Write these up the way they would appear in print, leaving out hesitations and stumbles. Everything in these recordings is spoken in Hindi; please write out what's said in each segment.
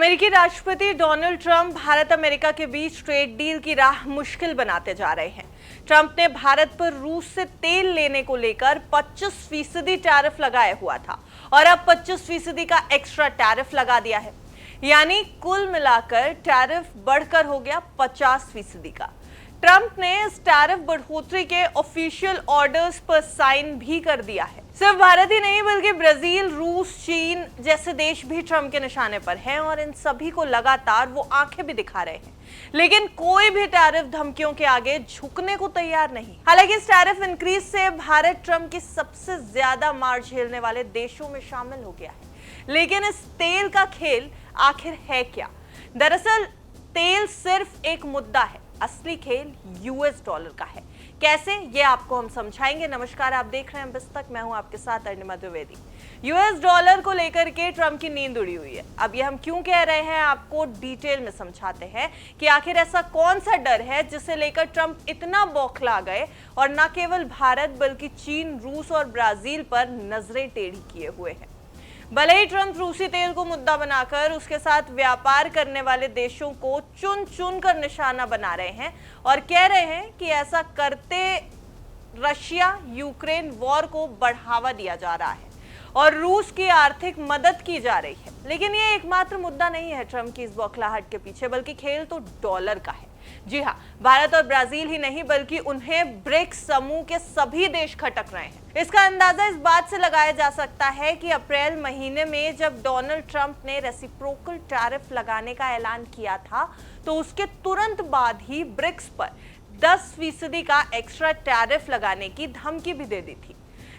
अमेरिकी राष्ट्रपति डोनाल्ड ट्रंप भारत अमेरिका के बीच ट्रेड डील की राह मुश्किल बनाते जा रहे हैं। ट्रंप ने भारत पर रूस से तेल लेने को लेकर 25% टैरिफ लगाया हुआ था और अब 25% का एक्स्ट्रा टैरिफ लगा दिया है। यानी कुल मिलाकर टैरिफ बढ़कर हो गया 50% का। ट्रंप ने इस टैरिफ बढ़ोतरी के ऑफिशियल ऑर्डर्स पर साइन भी कर दिया है। सिर्फ भारत ही नहीं बल्कि ब्राजील, रूस, चीन जैसे देश भी ट्रंप के निशाने पर हैं और इन सभी को लगातार वो आंखें भी दिखा रहे हैं। लेकिन कोई भी टैरिफ धमकियों के आगे झुकने को तैयार नहीं। हालांकि इस टैरिफ इंक्रीज से भारत ट्रंप की सबसे ज्यादा मार झेलने वाले देशों में शामिल हो गया है। लेकिन इस तेल का खेल आखिर है क्या? दरअसल तेल सिर्फ एक मुद्दा है, असली खेल यूएस डॉलर का है। कैसे, ये आपको हम समझाएंगे। नमस्कार, आप देख रहे हैं बस तक, मैं हूं आपके साथ अरुणिमा द्विवेदी। यूएस डॉलर को लेकर के ट्रंप की नींद उड़ी हुई है। अब ये हम क्यों कह रहे हैं, आपको डिटेल में समझाते हैं कि आखिर ऐसा कौन सा डर है जिसे लेकर ट्रंप इतना बौखला गए और न केवल भारत बल्कि चीन, रूस और ब्राजील पर नजरें टेढ़ी किए हुए हैं। भले ही ट्रंप रूसी तेल को मुद्दा बनाकर उसके साथ व्यापार करने वाले देशों को चुन चुन कर निशाना बना रहे हैं और कह रहे हैं कि ऐसा करते रशिया यूक्रेन वॉर को बढ़ावा दिया जा रहा है और रूस की आर्थिक मदद की जा रही है। लेकिन ये एकमात्र मुद्दा नहीं है ट्रंप की इस बौखलाहट के पीछे, बल्कि खेल तो डॉलर का है। जी हाँ, भारत और ब्राजील ही नहीं बल्कि उन्हें ब्रिक्स समूह के सभी देश खटक रहे हैं। इसका अंदाजा इस बात से लगाया जा सकता है कि अप्रैल महीने में जब डोनाल्ड ट्रंप ने रेसिप्रोकल टैरिफ लगाने का ऐलान किया था, तो उसके तुरंत बाद ही ब्रिक्स पर 10% का एक्स्ट्रा टैरिफ लगाने की धमकी भी दे दी थी।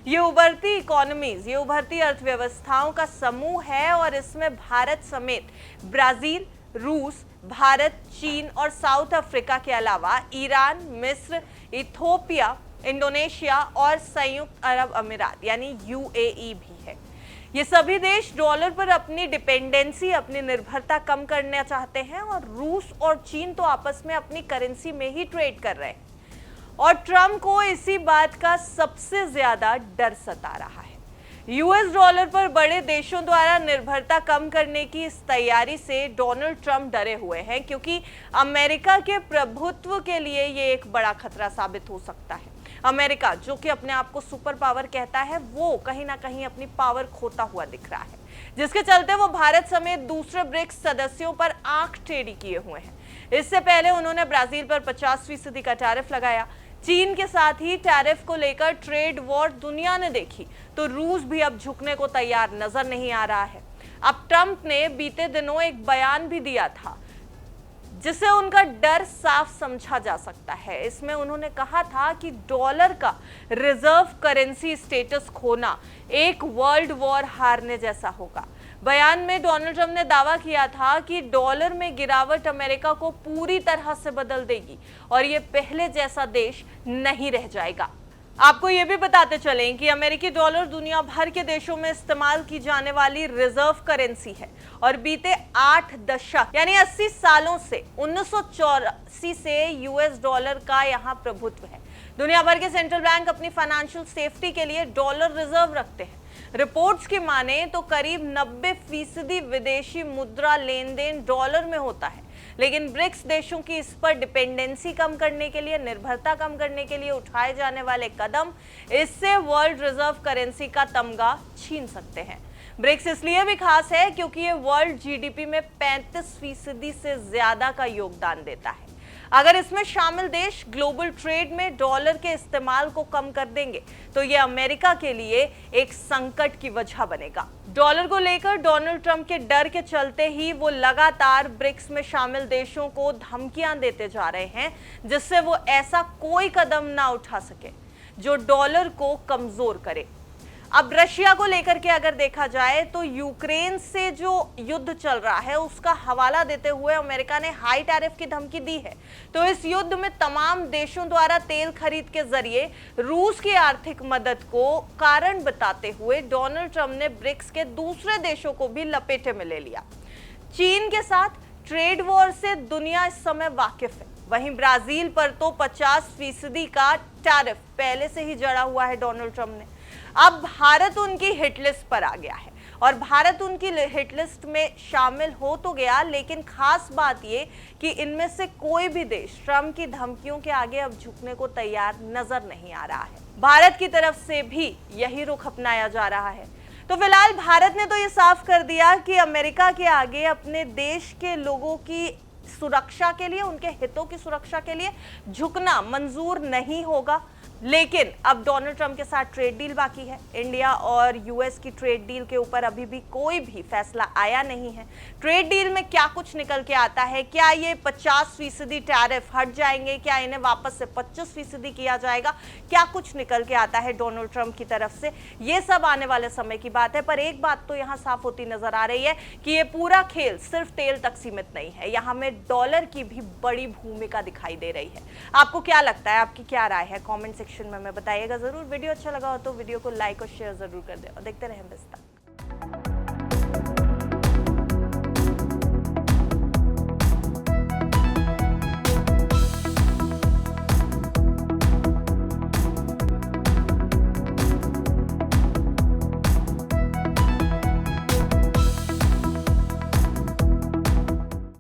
ये उभरती इकोनॉमीज, ये उभरती अर्थव्यवस्थाओं का समूह है और इसमें भारत समेत ब्राजील, रूस, भारत, चीन और साउथ अफ्रीका के अलावा ईरान, मिस्र, इथोपिया, इंडोनेशिया और संयुक्त अरब अमीरात यानी यूएई भी है। ये सभी देश डॉलर पर अपनी डिपेंडेंसी, अपनी निर्भरता कम करना चाहते हैं और रूस और चीन तो आपस में अपनी करेंसी में ही ट्रेड कर रहे हैं और ट्रंप को इसी बात का सबसे ज्यादा डर सता रहा है। यूएस डॉलर पर बड़े देशों द्वारा निर्भरता कम करने की इस तैयारी से डोनाल्ड ट्रंप डरे हुए हैं, क्योंकि अमेरिका के प्रभुत्व के लिए ये एक बड़ा खतरा साबित हो सकता है। अमेरिका, जो कि अपने आप को सुपर पावर कहता है, वो कहीं ना कहीं अपनी पावर खोता हुआ दिख रहा है, जिसके चलते वो भारत समेत दूसरे ब्रिक्स सदस्यों पर आंख टेढ़ी किए हुए हैं। इससे पहले उन्होंने ब्राजील पर 50% का टैरिफ लगाया। चीन के साथ ही टैरिफ को लेकर ट्रेड वॉर दुनिया ने देखी, तो रूस भी अब झुकने को तैयार नजर नहीं आ रहा है। अब ट्रंप ने बीते दिनों एक बयान भी दिया था जिससे उनका डर साफ समझा जा सकता है। इसमें उन्होंने कहा था कि डॉलर का रिजर्व करेंसी स्टेटस खोना एक वर्ल्ड वॉर हारने जैसा होगा। बयान में डोनाल्ड ट्रंप ने दावा किया था कि डॉलर में गिरावट अमेरिका को पूरी तरह से बदल देगी और ये पहले जैसा देश नहीं रह जाएगा। आपको ये भी बताते चलें कि अमेरिकी डॉलर दुनिया भर के देशों में इस्तेमाल की जाने वाली रिजर्व करेंसी है और बीते 8 दशक यानी 80 सालों से 1984 से यूएस डॉलर का यहाँ प्रभुत्व है। दुनिया भर के सेंट्रल बैंक अपनी फाइनेंशियल सेफ्टी के लिए डॉलर रिजर्व रखते हैं। रिपोर्ट्स की माने तो करीब 90% विदेशी मुद्रा लेन देन डॉलर में होता है। लेकिन ब्रिक्स देशों की इस पर डिपेंडेंसी कम करने के लिए, निर्भरता कम करने के लिए उठाए जाने वाले कदम इससे वर्ल्ड रिजर्व करेंसी का तमगा छीन सकते हैं। ब्रिक्स इसलिए भी खास है क्योंकि ये वर्ल्ड जीडीपी में 35% से ज्यादा का योगदान देता है। अगर इसमें शामिल देश ग्लोबल ट्रेड में डॉलर के इस्तेमाल को कम कर देंगे तो ये अमेरिका के लिए एक संकट की वजह बनेगा। डॉलर को लेकर डोनाल्ड ट्रंप के डर के चलते ही वो लगातार ब्रिक्स में शामिल देशों को धमकियां देते जा रहे हैं, जिससे वो ऐसा कोई कदम ना उठा सके जो डॉलर को कमजोर करे। अब रशिया को लेकर के अगर देखा जाए तो यूक्रेन से जो युद्ध चल रहा है उसका हवाला देते हुए अमेरिका ने हाई टैरिफ की धमकी दी है। तो इस युद्ध में तमाम देशों द्वारा तेल खरीद के जरिए रूस की आर्थिक मदद को कारण बताते हुए डोनाल्ड ट्रंप ने ब्रिक्स के दूसरे देशों को भी लपेटे में ले लिया। चीन के साथ ट्रेड वॉर से दुनिया इस समय वाकिफ है। वहीं ब्राजील पर तो 50% का टैरिफ पहले से ही जड़ा हुआ है डोनाल्ड ट्रंप ने। अब भारत उनकी हिट लिस्ट पर आ गया है और भारत उनकी हिट लिस्ट में शामिल हो तो गया, लेकिन खास बात ये कि इनमें से कोई भी देश ट्रंप की धमकियों के आगे अब झुकने को तैयार नजर नहीं आ रहा है। भारत की तरफ से भी यही रुख अपनाया जा रहा है। तो फिलहाल भारत ने तो ये साफ कर दिया कि अमेरिका के आगे अपने देश के लोगों की सुरक्षा के लिए, उनके हितों की सुरक्षा के लिए झुकना मंजूर नहीं होगा। लेकिन अब डोनाल्ड ट्रंप के साथ ट्रेड डील बाकी है। इंडिया और यूएस की ट्रेड डील के ऊपर अभी भी कोई भी फैसला आया नहीं है। ट्रेड डील में क्या कुछ निकल के आता है, क्या ये 50% टैरिफ हट जाएंगे, क्या इन्हें वापस से 25% किया जाएगा, क्या कुछ निकल के आता है डोनाल्ड ट्रंप की तरफ से, ये सब आने वाले समय की बात है। पर एक बात तो यहाँ साफ होती नजर आ रही है कि ये पूरा खेल सिर्फ तेल तक सीमित नहीं है, यहाँ में डॉलर की भी बड़ी भूमिका दिखाई दे रही है। आपको क्या लगता है, आपकी क्या राय है, कॉमेंट सेक्शन में बताइएगा जरूर। वीडियो अच्छा लगा हो तो वीडियो को लाइक और शेयर जरूर कर दें और देखते रहें बिस्तार।